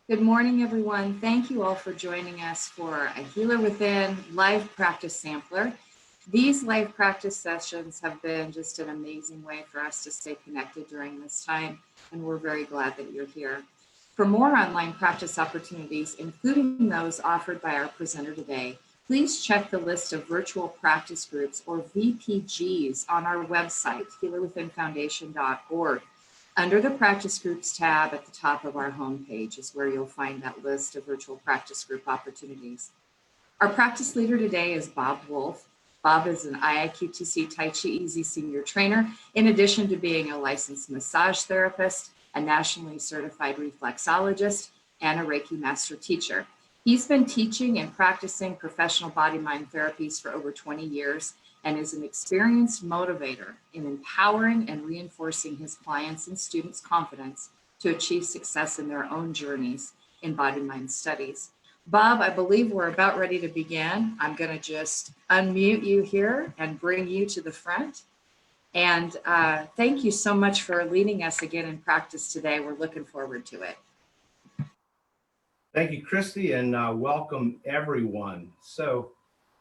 Good morning, everyone. Thank you all for joining us for a Healer Within live practice sampler. These live practice sessions have been just an amazing way for us to stay connected during this time, and we're very glad that you're here. For more online practice opportunities, including those offered by our presenter today, please check the list of virtual practice groups or VPGs on our website, healerwithinfoundation.org. Under the Practice Groups tab at the top of our homepage is where you'll find that list of virtual practice group opportunities. Our practice leader today is Bob Wolf. Bob is an IIQTC Tai Chi Easy senior trainer, in addition to being a licensed massage therapist, a nationally certified reflexologist, and a Reiki master teacher. He's been teaching and practicing professional body-mind therapies for over 20 years and is an experienced motivator in empowering and reinforcing his clients and students' confidence to achieve success in their own journeys in body-mind studies. Bob, I believe we're about ready to begin. I'm going to just unmute you here and bring you to the front. And thank you so much for leading us again in practice today. We're looking forward to it. Thank you, Christy, and welcome everyone. So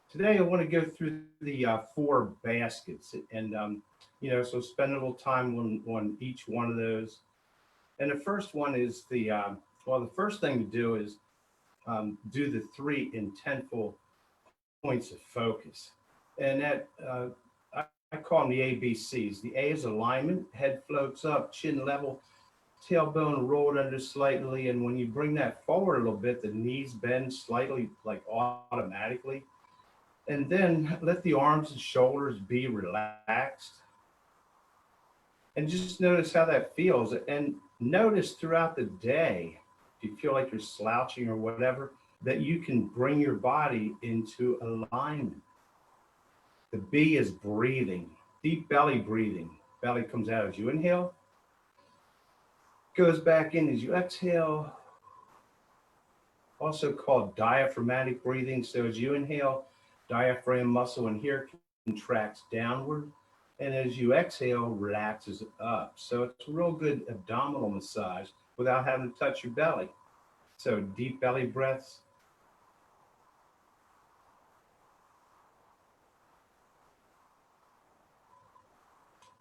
today I want to go through the 4 baskets and, so spend a little time on each one of those. And the first one is the first thing to do is do the 3 intentful points of focus. And that, I call them the ABCs. The A is alignment, head floats up, chin level, tailbone rolled under slightly. And when you bring that forward a little bit, the knees bend slightly, like automatically. And then let the arms and shoulders be relaxed. And just notice how that feels. And notice throughout the day, if you feel like you're slouching or whatever, that you can bring your body into alignment. The B is breathing, deep belly breathing. Belly comes out as you inhale, goes back in as you exhale. Also called diaphragmatic breathing. So as you inhale, diaphragm muscle in here contracts downward, and as you exhale, relaxes up. So it's a real good abdominal massage without having to touch your belly. So deep belly breaths.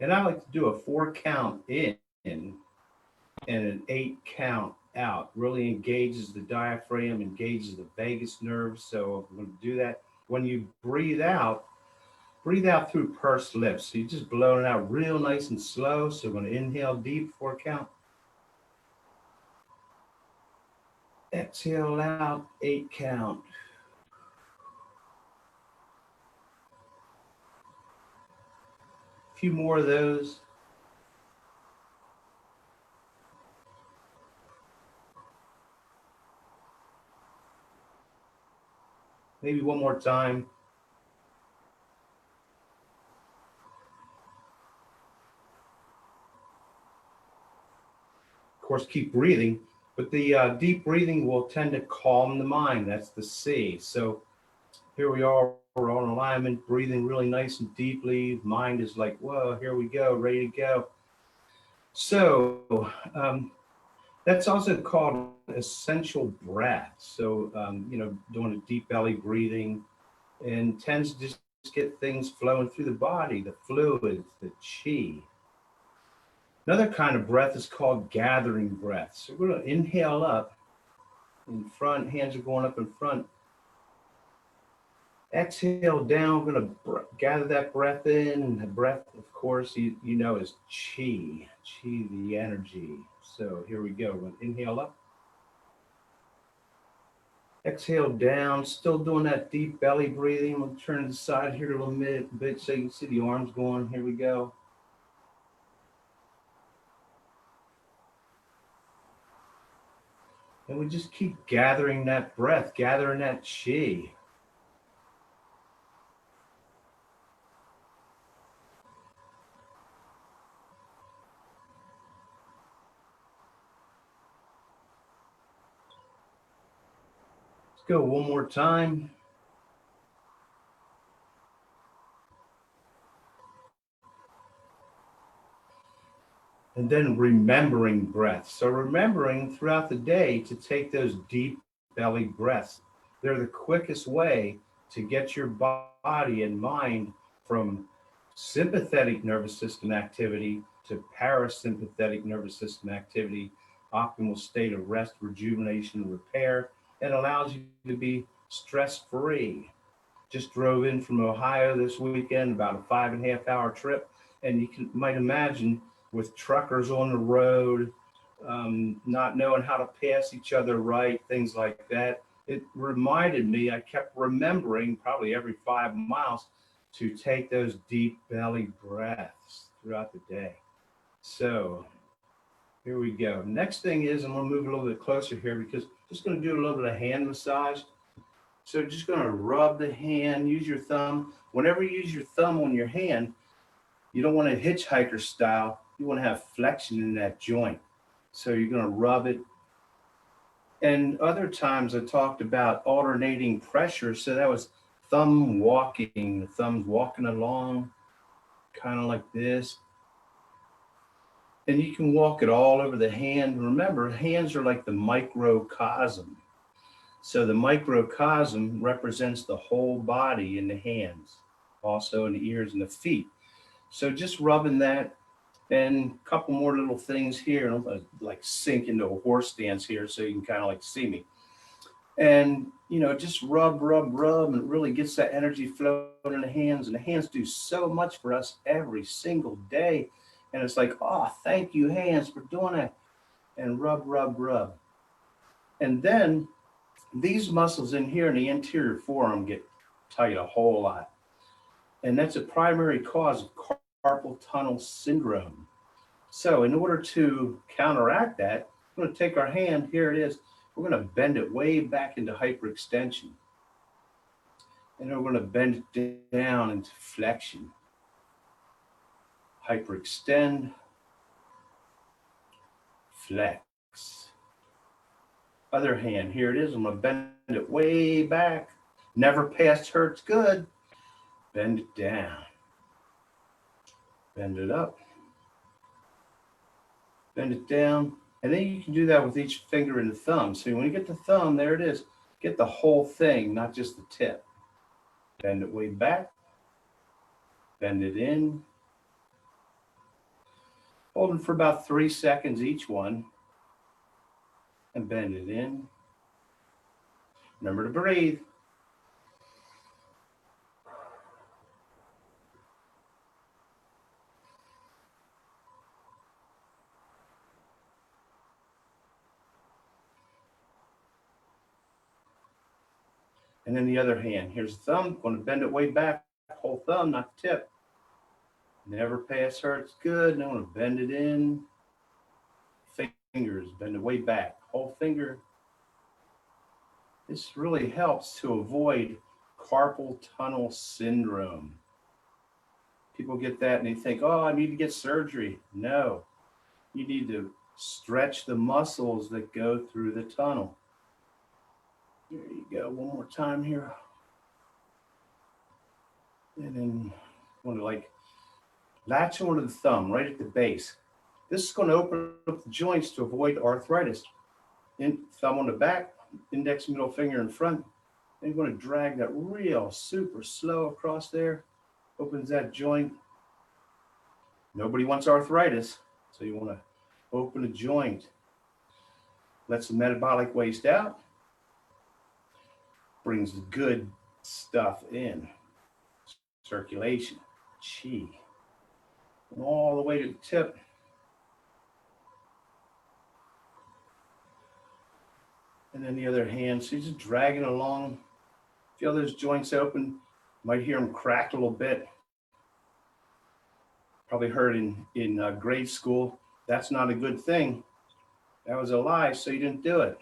And I like to do a 4 count in and an 8 count out. Really engages the diaphragm, engages the vagus nerve. So I'm going to do that. When you breathe out through pursed lips. So you're just blowing it out real nice and slow. So we're going to inhale deep, 4 count. Exhale out, 8 count. A few more of those. Maybe one more time. Of course, keep breathing, but the deep breathing will tend to calm the mind. That's the C. So here we are, we're on alignment, breathing really nice and deeply. Mind is like, whoa, here we go, ready to go. So that's also called essential breath. So, doing a deep belly breathing and tends to just get things flowing through the body, the fluids, the chi. Another kind of breath is called gathering breath. So we're going to inhale up in front, hands are going up in front. Exhale down, we're going to gather that breath in. And the breath, of course, you know is chi, the energy. So here we go. We're going to inhale up. Exhale down, still doing that deep belly breathing. We'll turn to the side here a little bit so you can see the arms going. Here we go. And we just keep gathering that breath, gathering that chi. Let's go one more time. And then remembering breath. So remembering throughout the day to take those deep belly breaths. They're the quickest way to get your body and mind from sympathetic nervous system activity to parasympathetic nervous system activity, optimal state of rest, rejuvenation, and repair. It allows you to be stress-free. Just drove in from Ohio this weekend, about a 5.5 hour trip. And you might imagine with truckers on the road, not knowing how to pass each other right, things like that. It reminded me, I kept remembering probably every 5 miles to take those deep belly breaths throughout the day. So here we go. Next thing is I'm going to move a little bit closer here because I'm just going to do a little bit of hand massage. So just going to rub the hand, use your thumb. Whenever you use your thumb on your hand, you don't want to hitchhiker style. You want to have flexion in that joint. So you're going to rub it. And other times I talked about alternating pressure. So that was thumb walking. The thumb's walking along, kind of like this. And you can walk it all over the hand. Remember, hands are like the microcosm. So the microcosm represents the whole body in the hands, also in the ears and the feet. So just rubbing that, and a couple more little things here. I'm gonna like sink into a horse stance here so you can kind of like see me. And, you know, just rub, and it really gets that energy flowing in the hands. And the hands do so much for us every single day. And it's like, oh, thank you, hands, for doing that. And rub. And then these muscles in here in the anterior forearm get tight a whole lot. And that's a primary cause of carpal tunnel syndrome. So in order to counteract that, we're going to take our hand, here it is, we're going to bend it way back into hyperextension. And then we're going to bend it down into flexion. Hyperextend, flex. Other hand, here it is, I'm going to bend it way back. Never past hurts good. Bend it down. Bend it up. Bend it down. And then you can do that with each finger and the thumb. So when you get the thumb, there it is. Get the whole thing, not just the tip. Bend it way back. Bend it in. Hold it for about 3 seconds each one. And bend it in. Remember to breathe. And then the other hand, here's the thumb, going to bend it way back, whole thumb, not the tip. Never pass hurts good. And I'm going to bend it in. Fingers, bend it way back, whole finger. This really helps to avoid carpal tunnel syndrome. People get that and they think, oh, I need to get surgery. No, you need to stretch the muscles that go through the tunnel. There you go. One more time here. And then I want to like latch onto the thumb right at the base. This is going to open up the joints to avoid arthritis. Thumb on the back, index, middle finger in front. And you're going to drag that real super slow across there. Opens that joint. Nobody wants arthritis, so you want to open a joint. Lets the metabolic waste out. Brings the good stuff in. Circulation, chi. And all the way to the tip. And then the other hand, so you're just dragging along. Feel those joints open. Might hear them crack a little bit. Probably heard in grade school, that's not a good thing. That was a lie, so you didn't do it.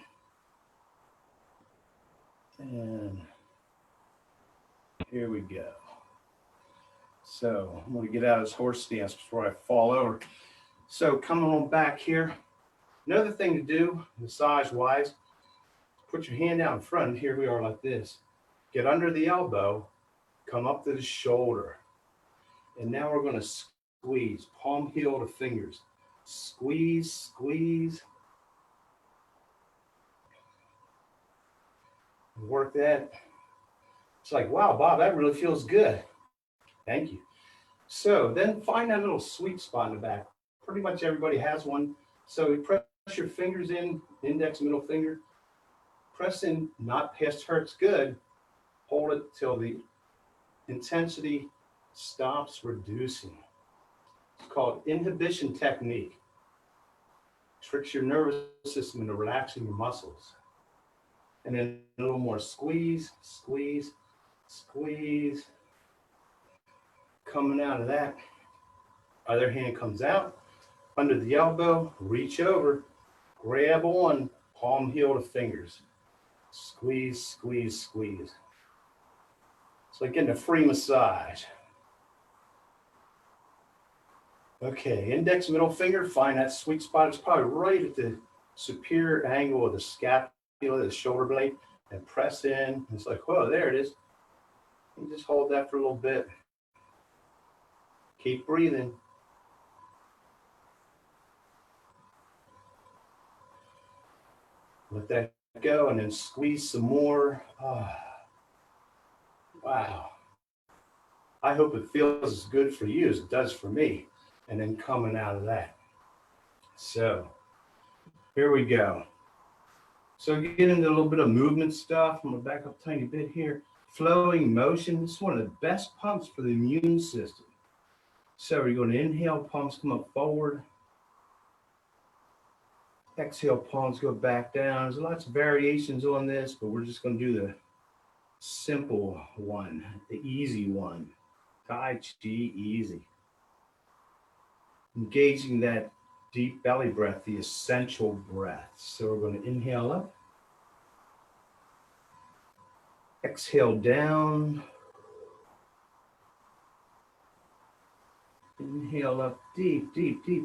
And here we go. So I'm going to get out of this horse stance before I fall over. So coming on back here, another thing to do, massage-wise, put your hand out in front. Here we are like this. Get under the elbow, come up to the shoulder. And now we're going to squeeze, palm heel to fingers. Squeeze, squeeze. Work that. It's like, wow, Bob, that really feels good. Thank you. So then find that little sweet spot in the back. Pretty much everybody has one. So you press your fingers in, index, middle finger. Press in, not past hurts, good. Hold it till the intensity stops reducing. It's called Inhibition Technique. Tricks your nervous system into relaxing your muscles. And then a little more squeeze, squeeze, squeeze. Coming out of that, other hand comes out, under the elbow, reach over, grab on, palm heel to fingers. Squeeze, squeeze, squeeze. It's like getting a free massage. Okay, index, middle finger, find that sweet spot. It's probably right at the superior angle of the scapula, the shoulder blade, and press in. It's like, whoa, there it is. You just hold that for a little bit. Keep breathing. Let that go and then squeeze some more. Oh, wow. I hope it feels as good for you as it does for me. And then coming out of that. So here we go. So get into a little bit of movement stuff. I'm gonna back up a tiny bit here. Flowing motion. This is one of the best pumps for the immune system. So you're going to inhale, palms come up forward. Exhale, palms go back down. There's lots of variations on this, but we're just going to do the simple one, the easy one. Tai Chi easy. Engaging that deep belly breath, the essential breath. So we're going to inhale up. Exhale down. Inhale up deep, deep, deep.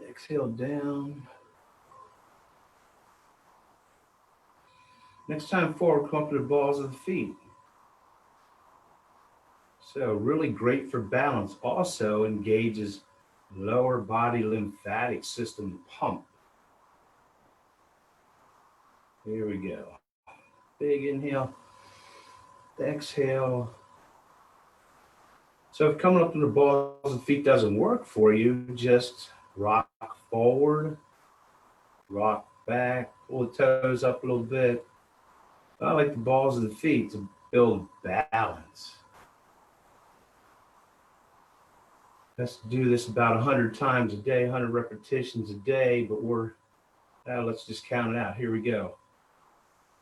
Exhale down. Next time forward, come up to the balls of the feet. So really great for balance. Also engages lower body lymphatic system pump. Here we go. Big inhale. Exhale. So if coming up to the balls of the feet doesn't work for you, just rock forward, rock back, pull the toes up a little bit. I like the balls of the feet to build balance. Let's do this about 100 times a day, 100 repetitions a day, but let's just count it out. Here we go.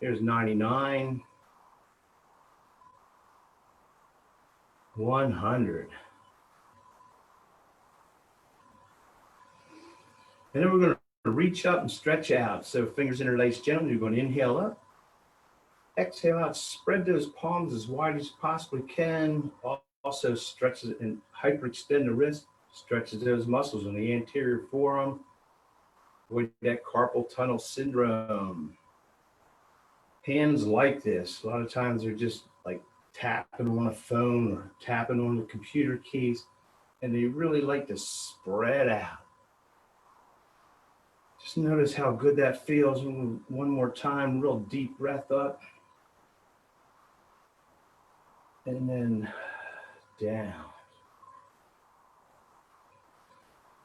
Here's 99, 100. And then we're going to reach up and stretch out. So fingers interlace gently. You're going to inhale up. Exhale out. Spread those palms as wide as you possibly can. Also stretches and hyperextend the wrist. Stretches those muscles in the anterior forearm. Avoid that carpal tunnel syndrome. Hands like this. A lot of times they're just like tapping on a phone or tapping on the computer keys. And they really like to spread out. Just notice how good that feels. One more time, real deep breath up. And then down.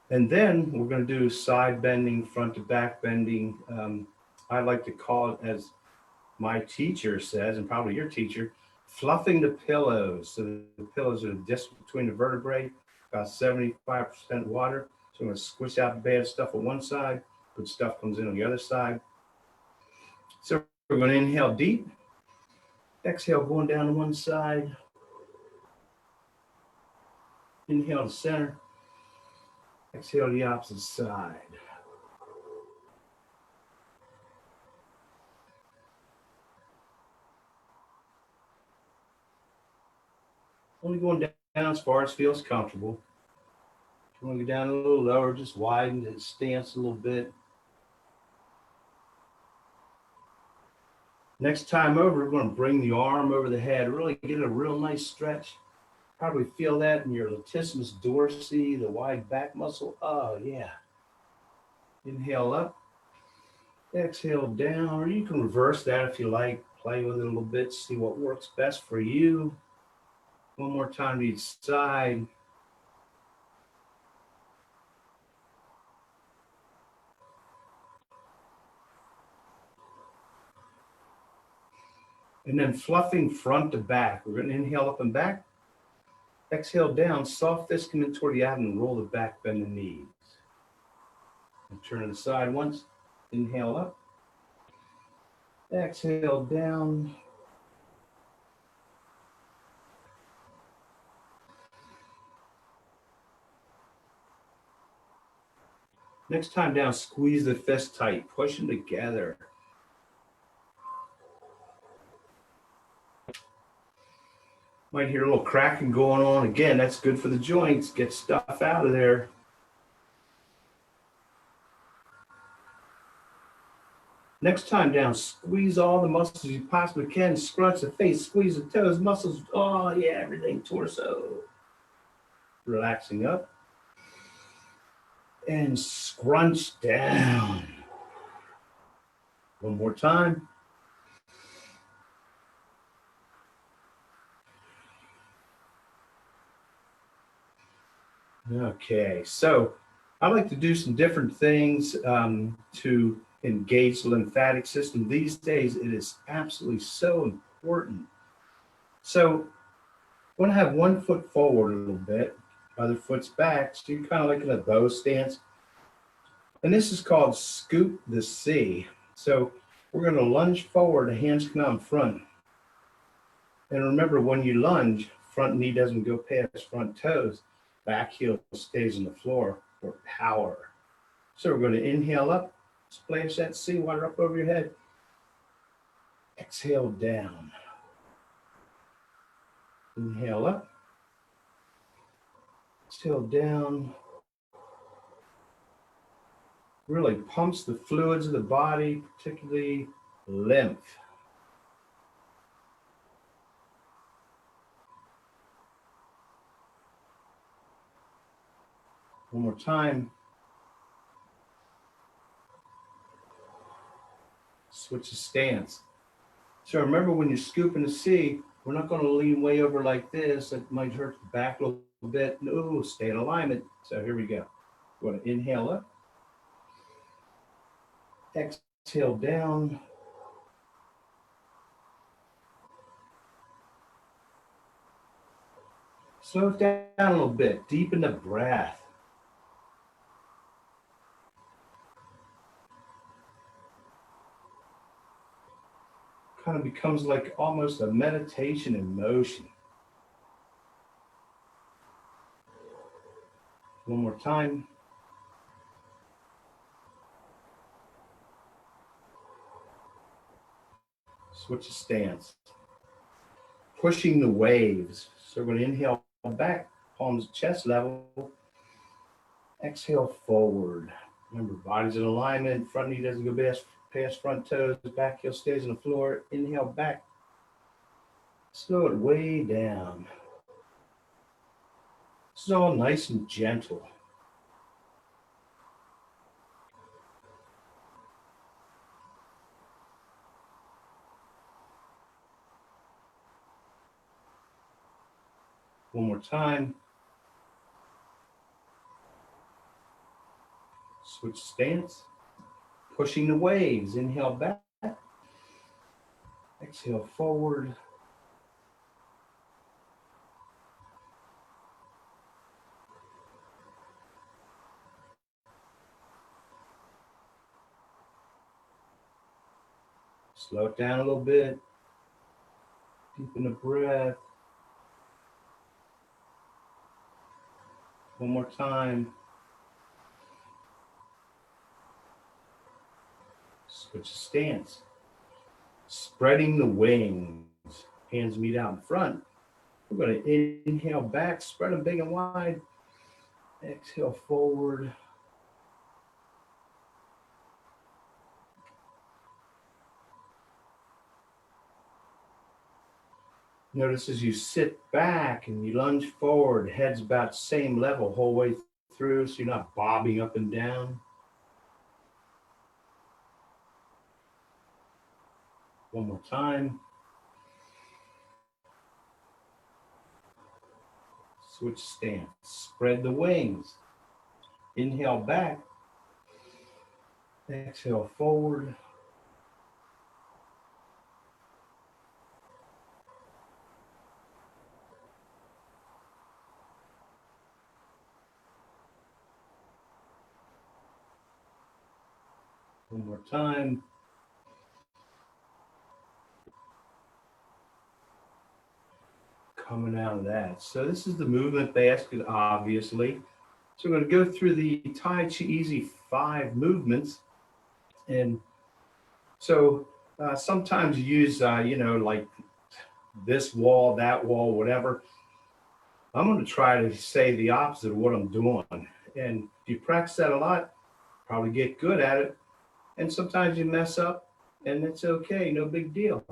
And then we're going to do side bending, front to back bending. I like to call it, as my teacher says, and probably your teacher, fluffing the pillows. So the pillows are the disc between the vertebrae, about 75% water. So I'm going to squish out the bad stuff on one side. Good stuff comes in on the other side. So we're going to inhale deep. Exhale, going down to one side. Inhale to center. Exhale to the opposite side. Only going down as far as feels comfortable. If you want to go down a little lower, just widen the stance a little bit. Next time over, we're going to bring the arm over the head, really get a real nice stretch. Probably feel that in your latissimus dorsi, the wide back muscle. Oh, yeah. Inhale up, exhale down, or you can reverse that if you like. Play with it a little bit, see what works best for you. One more time to each side. And then fluffing front to back. We're going to inhale up and back. Exhale down, soft fist come in toward the abdomen, roll the back, bend the knees. And turn to the side once. Inhale up. Exhale down. Next time down, squeeze the fist tight, push them together. Might hear a little cracking going on. Again, that's good for the joints. Get stuff out of there. Next time down, squeeze all the muscles you possibly can. Scrunch the face, squeeze the toes, muscles. Oh, yeah, everything, torso. Relaxing up. And scrunch down. One more time. Okay, so I like to do some different things to engage the lymphatic system. These days, it is absolutely so important. So I want to have one foot forward a little bit, other foot's back. So you're kind of like in a bow stance. And this is called scoop the C. So we're going to lunge forward, the hands come out in front. And remember, when you lunge, front knee doesn't go past front toes. Back heel stays on the floor for power. So we're going to inhale up, splash that seawater up over your head. Exhale down. Inhale up. Exhale down. Really pumps the fluids of the body, particularly lymph. One more time. Switch the stance. So remember, when you're scooping the C, we're not going to lean way over like this. It might hurt the back a little bit. No, stay in alignment. So here we go. We're going to inhale up. Exhale down. Slow it down a little bit. Deepen the breath. Kind of becomes like almost a meditation in motion. One more time. Switch the stance. Pushing the waves. So we're going to inhale back, palms chest level. Exhale forward. Remember, body's in alignment. Front knee doesn't go past front toes. Back heel stays on the floor. Inhale back. Slow it way down. This is all nice and gentle. One more time. Switch stance. Pushing the waves. Inhale back. Exhale forward. Slow it down a little bit. Deepen the breath. One more time. Switch stance. Spreading the wings. Hands meet out in front. We're going to inhale back, spread them big and wide. Exhale forward. Notice as you sit back and you lunge forward, head's about same level whole way through, so you're not bobbing up and down. One more time. Switch stance. Spread the wings. Inhale back. Exhale forward. One more time. Coming out of that. So this is the movement basket, obviously. So we're going to go through the Tai Chi Easy 5 movements. And so sometimes you use, like this wall, that wall, whatever. I'm going to try to say the opposite of what I'm doing. And if you practice that a lot, probably get good at it. And sometimes you mess up, and it's okay, no big deal.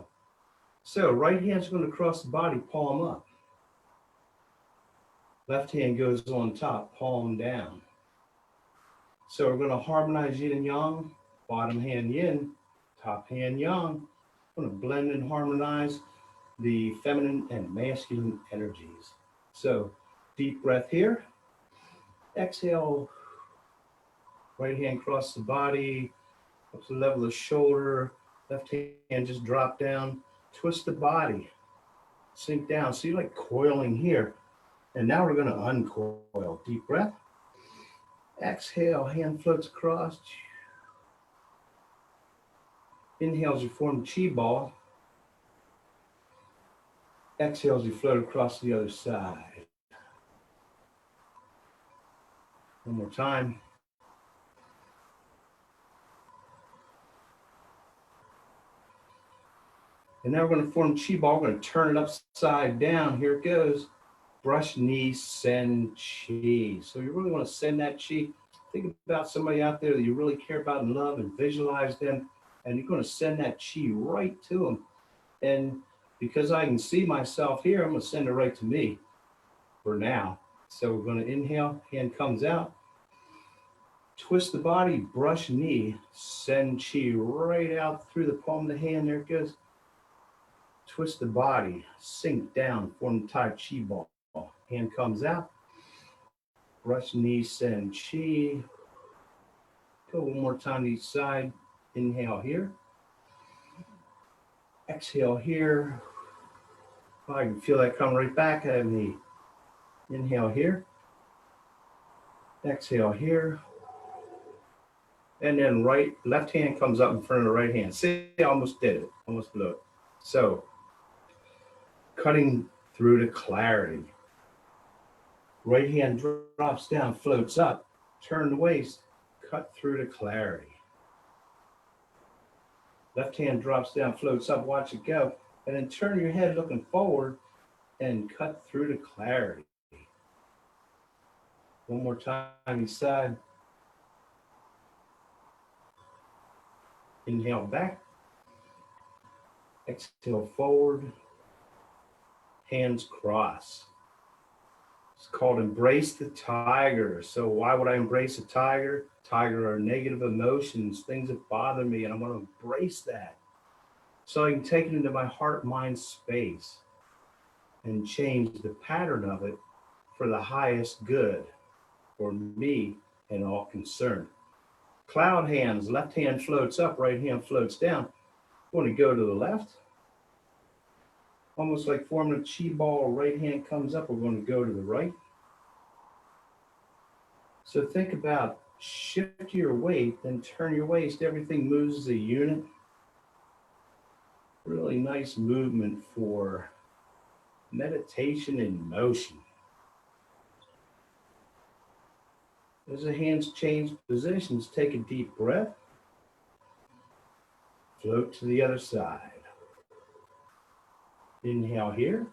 So right hand's going to cross the body, palm up. Left hand goes on top, palm down. So we're going to harmonize yin and yang, bottom hand yin, top hand yang. We're going to blend and harmonize the feminine and masculine energies. So deep breath here. Exhale. Right hand cross the body, up to the level of the shoulder. Left hand just drop down. Twist the body. Sink down. So you're like coiling here. And now we're going to uncoil. Deep breath. Exhale, hand floats across. Inhale as you form the chi ball. Exhale as you float across to the other side. One more time. And now we're going to form chi ball. We're going to turn it upside down. Here it goes. Brush, knee, send chi. So you really want to send that chi. Think about somebody out there that you really care about and love and visualize them. And you're going to send that chi right to them. And because I can see myself here, I'm going to send it right to me for now. So we're going to inhale, hand comes out. Twist the body, brush knee, send chi right out through the palm of the hand. There it goes. Twist the body, sink down, form the Tai Chi ball. Hand comes out. Brush knee, send chi. Go one more time to each side. Inhale here. Exhale here. Oh, I can feel that come right back at me. Inhale here. Exhale here. And then left hand comes up in front of the right hand. See, I almost did it. Almost blew it. So, cutting through to clarity. Right hand drops down, floats up. Turn the waist, cut through to clarity. Left hand drops down, floats up, watch it go. And then turn your head looking forward and cut through to clarity. One more time, each side. Inhale back. Exhale forward. Hands cross. It's called embrace the tiger. So why would I embrace a tiger? Tiger are negative emotions, things that bother me, and I want to embrace that. So I can take it into my heart, mind space and change the pattern of it for the highest good for me and all concerned. Cloud hands, left hand floats up, right hand floats down. Want to go to the left. Almost like forming a chi ball, right hand comes up, we're going to go to the right. So think about shift your weight, then turn your waist, everything moves as a unit. Really nice movement for meditation in motion. As the hands change positions, take a deep breath. Float to the other side. Inhale here.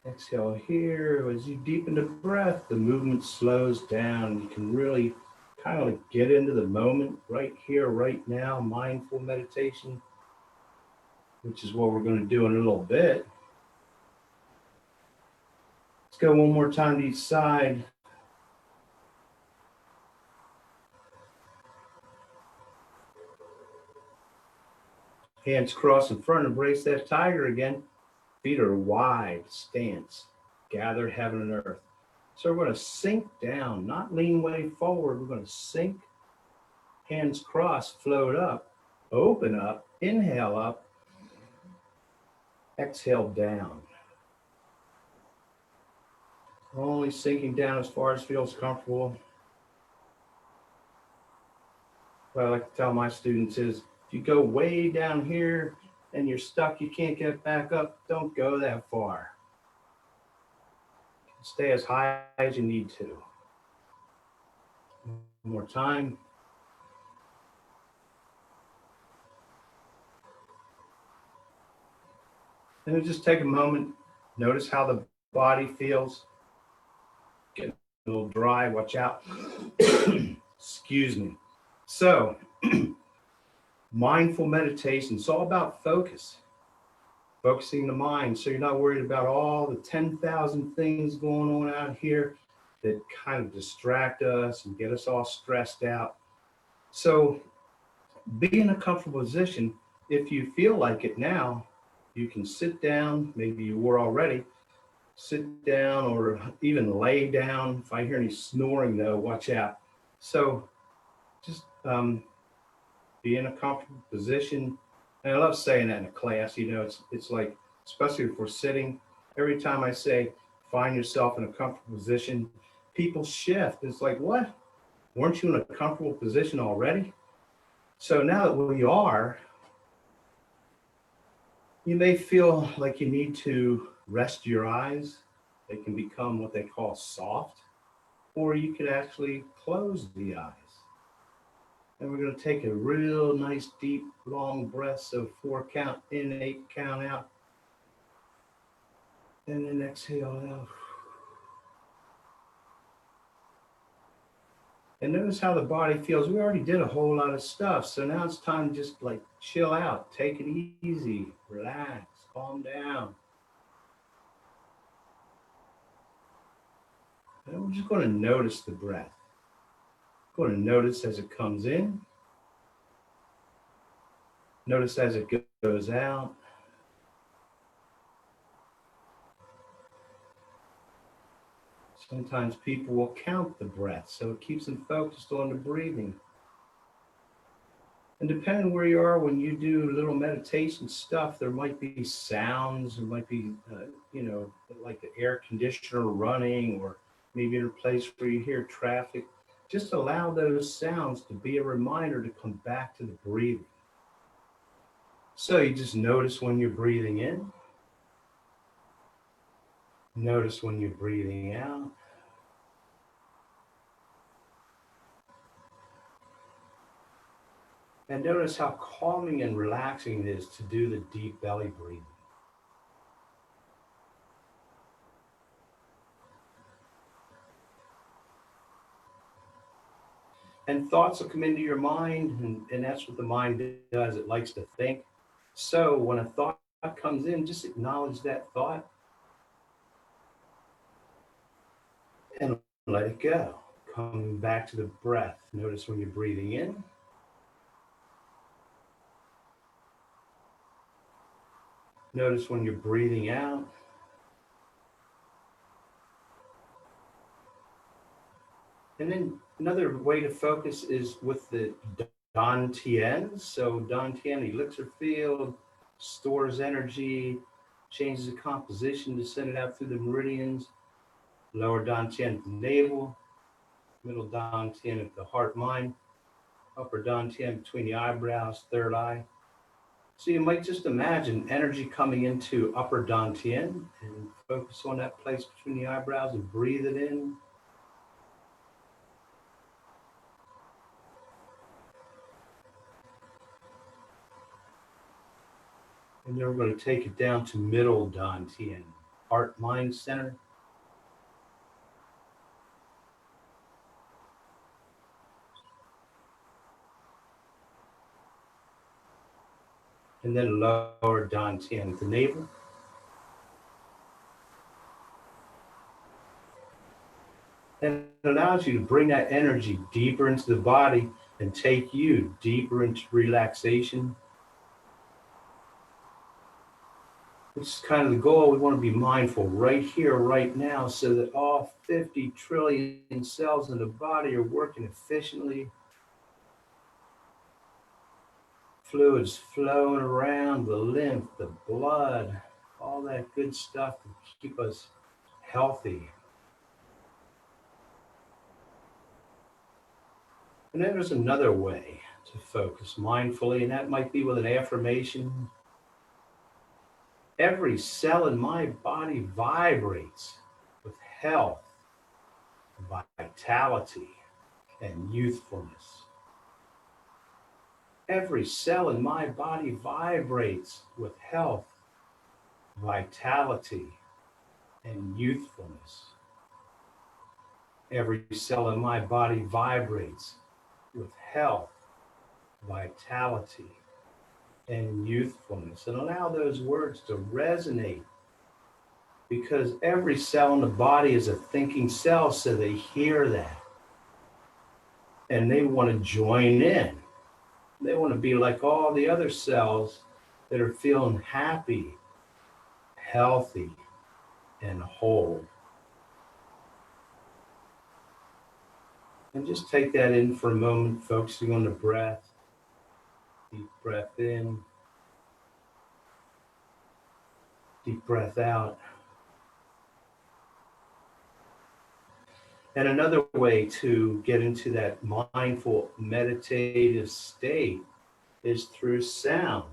Exhale here. As you deepen the breath, the movement slows down. You can really kind of like get into the moment right here, right now, mindful meditation. which is what we're going to do in a little bit. Let's go one more time to each side. Hands crossed in front, embrace that tiger again. Feet are wide, stance, gather heaven and earth. So we're going to sink down, not lean way forward. We're going to sink, hands crossed, float up, open up, inhale up, exhale down. Only sinking down as far as feels comfortable. What I like to tell my students is, if you go way down here and you're stuck, you can't get back up, don't go that far. Stay as high as you need to. One more time. And then just take a moment, notice how the body feels. Get a little dry, watch out. Excuse me. So, mindful meditation, it's all about focus. Focusing the mind so you're not worried about all the 10,000 things going on out here that kind of distract us and get us all stressed out. So be in a comfortable position. If you feel like it now, you can sit down, maybe you were already, sit down or even lay down. If I hear any snoring though, watch out. So just be in a comfortable position. And I love saying that in a class, you know, it's like, especially if we're sitting, every time I say, find yourself in a comfortable position, people shift. It's like, what? Weren't you in a comfortable position already? So now that we are, you may feel like you need to rest your eyes. They can become what they call soft, or you could actually close the eyes. And we're going to take a real nice, deep, long breath. So 4 count in, 8 count out. And then exhale out. And notice how the body feels. We already did a whole lot of stuff. So now it's time to just like chill out. Take it easy. Relax. Calm down. And we're just going to notice the breath. Going to notice as it comes in. Notice as it goes out. Sometimes people will count the breath, so it keeps them focused on the breathing. And depending on where you are, when you do little meditation stuff, there might be sounds, there might be, you know, like the air conditioner running, or maybe in a place where you hear traffic. Just allow those sounds to be a reminder to come back to the breathing. So you just notice when you're breathing in. Notice when you're breathing out. And notice how calming and relaxing it is to do the deep belly breathing. And thoughts will come into your mind, and that's what the mind does. It likes to think. So when a thought comes in, just acknowledge that thought and let it go. Come back to the breath. Notice when you're breathing in. Notice when you're breathing out. And then another way to focus is with the Dantian. So Dantian, elixir field, stores energy, changes the composition to send it out through the meridians. Lower Dantian at the navel, middle Dantian at the heart mind, upper Dantian between the eyebrows, third eye. So you might just imagine energy coming into upper Dantian and focus on that place between the eyebrows and breathe it in. And then we're going to take it down to middle Dantian, heart mind center. And then lower dantian at the navel. And it allows you to bring that energy deeper into the body and take you deeper into relaxation. Which is kind of the goal. We want to be mindful right here, right now, so that all 50 trillion cells in the body are working efficiently. Fluids flowing around, the lymph, the blood, all that good stuff to keep us healthy. And then there's another way to focus mindfully, and that might be with an affirmation. Every cell in my body vibrates with health, vitality, and youthfulness. Every cell in my body vibrates with health, vitality, and youthfulness. Every cell in my body vibrates with health, vitality, and youthfulness. And allow those words to resonate, because every cell in the body is a thinking cell, so they hear that and they want to join in. They want to be like all the other cells that are feeling happy, healthy, and whole. And just take that in for a moment, focusing on the breath. Deep breath in, deep breath out. And another way to get into that mindful, meditative state is through sound.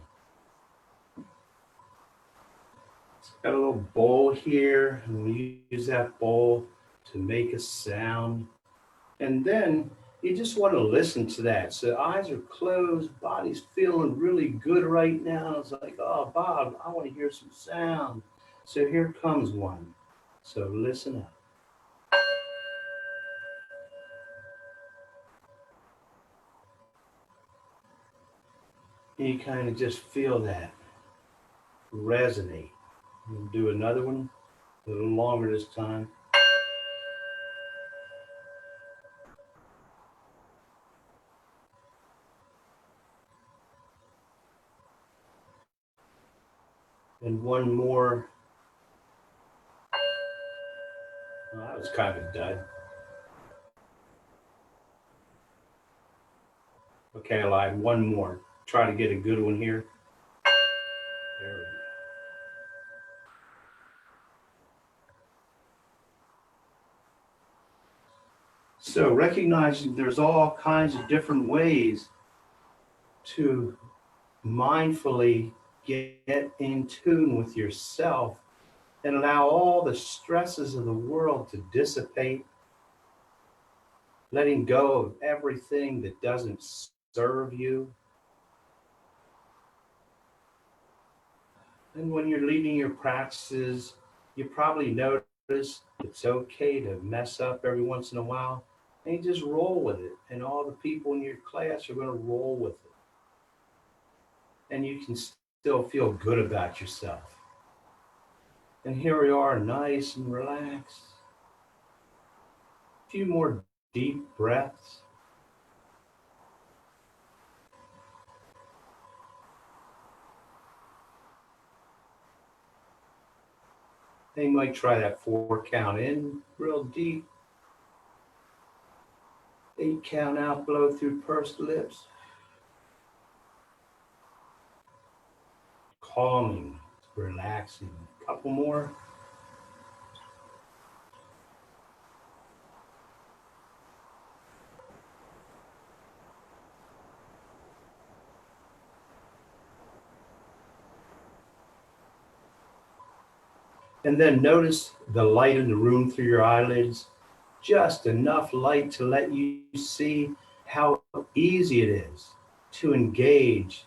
Got a little bowl here, and we use that bowl to make a sound. And then you just want to listen to that. So eyes are closed, body's feeling really good right now. It's like, oh, Bob, I want to hear some sound. So here comes one. So listen up. And you kind of just feel that resonate. We'll do another one, a little longer this time. And one more. Oh, that was kind of dud. Okay, I lied. One more. Try to get a good one here. There we go. So recognizing there's all kinds of different ways to mindfully get in tune with yourself and allow all the stresses of the world to dissipate, letting go of everything that doesn't serve you. And when you're leading your practices, you probably notice it's okay to mess up every once in a while, and you just roll with it. And all the people in your class are going to roll with it. And you can still feel good about yourself. And here we are, nice and relaxed. A few more deep breaths. Then you might try that 4 count in real deep. 8 count out, blow through pursed lips. Calming, relaxing. A couple more. And then notice the light in the room through your eyelids. Just enough light to let you see how easy it is to engage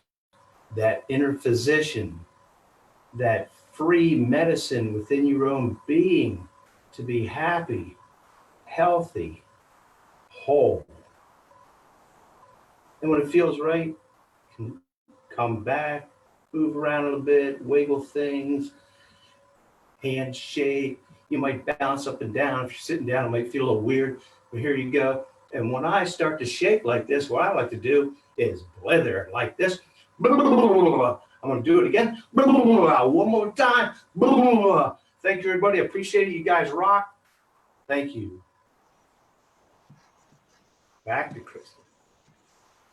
that inner physician, that free medicine within your own being to be happy, healthy, whole. And when it feels right, you can come back, move around a little bit, wiggle things, handshake. You might bounce up and down. If you're sitting down, it might feel a little weird, but here you go. And when I start to shake like this, what I like to do is blither like this. I'm going to do it again. One more time. Thank you, everybody. I appreciate it. You guys rock. Thank you. Back to Crystal.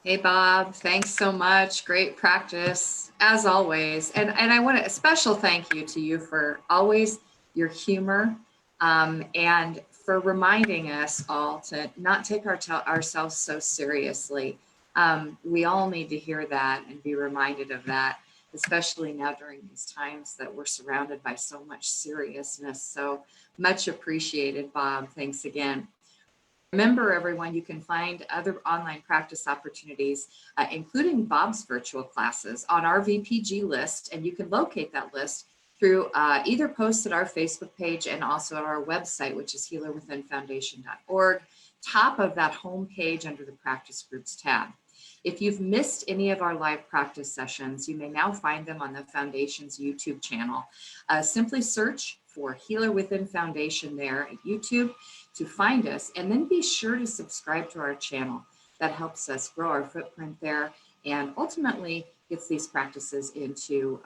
Hey, Bob, thanks so much. Great practice, as always. And I want a special thank you to you for always your humor and for reminding us all to not take ourselves so seriously. We all need to hear that and be reminded of that, especially now during these times that we're surrounded by so much seriousness. So much appreciated, Bob. Thanks again. Remember, everyone, you can find other online practice opportunities, including Bob's virtual classes, on our VPG list, and you can locate that list through either posts at our Facebook page and also at our website, which is healerwithinfoundation.org, top of that home page under the Practice Groups tab. If you've missed any of our live practice sessions, you may now find them on the Foundation's YouTube channel. Simply search for Healer Within Foundation there at YouTube to find us, and then be sure to subscribe to our channel. That helps us grow our footprint there and ultimately gets these practices into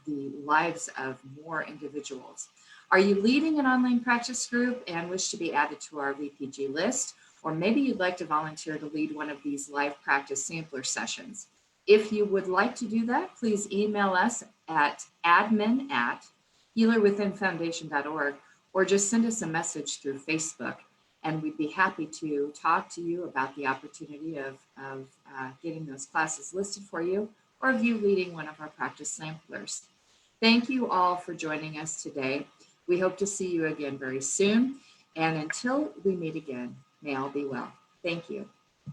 the lives of more individuals. Are you leading an online practice group and wish to be added to our VPG list? Or maybe you'd like to volunteer to lead one of these live practice sampler sessions. If you would like to do that, please email us at admin@healerwithinfoundation.org or just send us a message through Facebook, and we'd be happy to talk to you about the opportunity of getting those classes listed for you, or of you leading one of our practice samplers. Thank you all for joining us today. We hope to see you again very soon, and until we meet again, may all be well. Thank you.